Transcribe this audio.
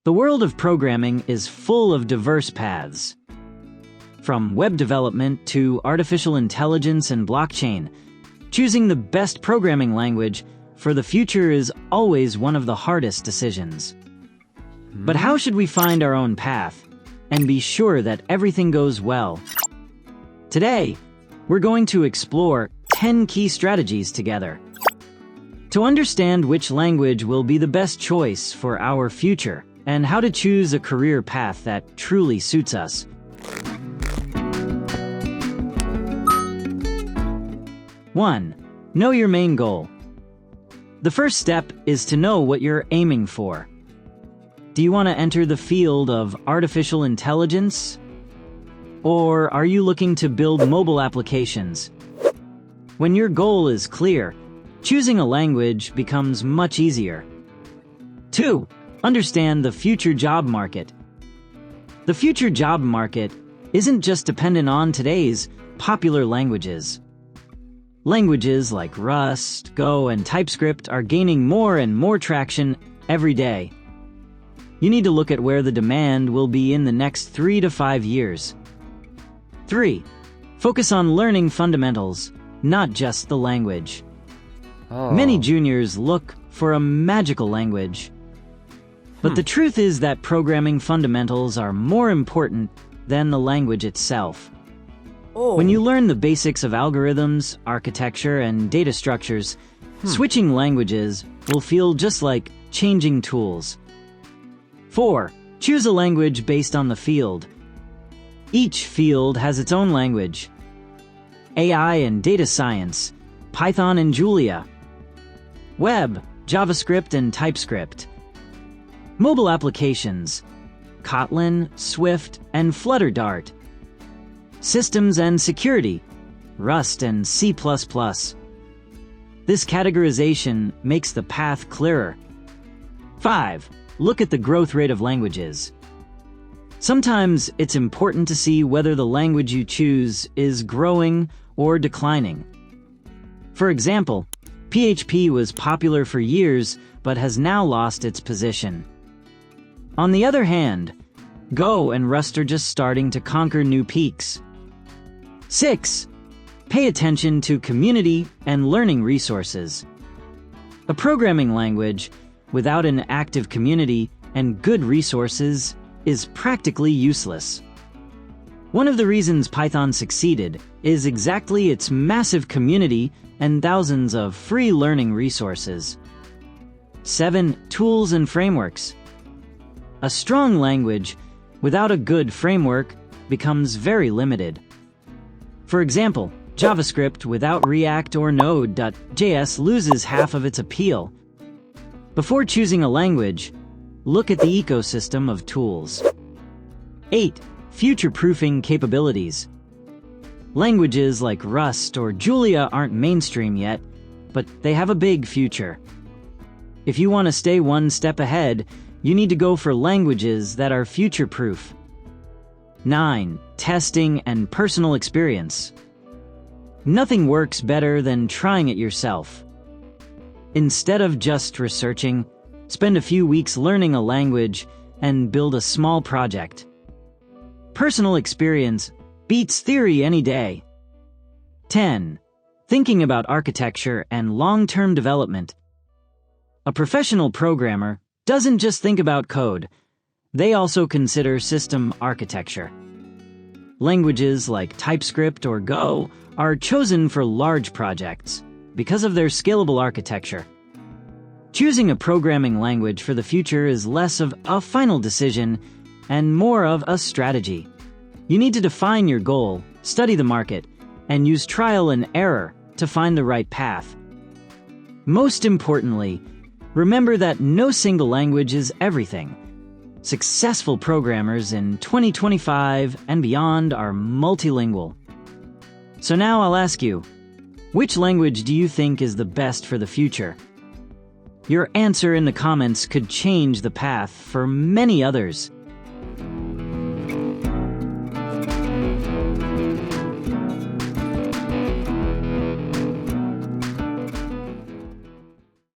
The world of programming is full of diverse paths. From web development to artificial intelligence and blockchain, choosing the best programming language for the future is always one of the hardest decisions. But how should we find our own path and be sure that everything goes well? Today, we're going to explore 10 key strategies together to understand which language will be the best choice for our future and how to choose a career path that truly suits us. 1. Know your main goal. The first step is to know what you're aiming for. Do you want to enter the field of artificial intelligence? Or are you looking to build mobile applications? When your goal is clear, choosing a language becomes much easier. 2. Understand the future job market. The future job market isn't just dependent on today's popular languages. Languages like Rust, Go, and TypeScript are gaining more and more traction every day. You need to look at where the demand will be in the next 3 to 5 years. 3. Focus on learning fundamentals, not just the language. Many juniors look for a magical language. But the truth is that programming fundamentals are more important than the language itself. When you learn the basics of algorithms, architecture, and data structures, switching languages will feel just like changing tools. 4. Choose a language based on the field. Each field has its own language. AI and data science, Python and Julia. Web, JavaScript and TypeScript. Mobile applications, Kotlin, Swift, and Flutter Dart. Systems and security, Rust and C++. This categorization makes the path clearer. 5. Look at the growth rate of languages. Sometimes it's important to see whether the language you choose is growing or declining. For example, PHP was popular for years but has now lost its position. On the other hand, Go and Rust are just starting to conquer new peaks. 6. Pay attention to community and learning resources. A programming language without an active community and good resources is practically useless. One of the reasons Python succeeded is exactly its massive community and thousands of free learning resources. 7. Tools and frameworks. A strong language without a good framework becomes very limited. For example, JavaScript without React or Node.js loses half of its appeal. Before choosing a language, look at the ecosystem of tools. 8. Future-proofing capabilities. Languages like Rust or Julia aren't mainstream yet, but they have a big future. If you want to stay one step ahead, you need to go for languages that are future-proof. 9. Testing and personal experience. Nothing works better than trying it yourself. Instead of just researching, spend a few weeks learning a language and build a small project. Personal experience beats theory any day. 10. Thinking about architecture and long-term development. A professional programmer doesn't just think about code. They also consider system architecture. Languages like TypeScript or Go are chosen for large projects because of their scalable architecture. Choosing a programming language for the future is less of a final decision and more of a strategy. You need to define your goal, study the market, and use trial and error to find the right path. Most importantly, remember that no single language is everything. Successful programmers in 2025 and beyond are multilingual. So now I'll ask you, which language do you think is the best for the future? Your answer in the comments could change the path for many others.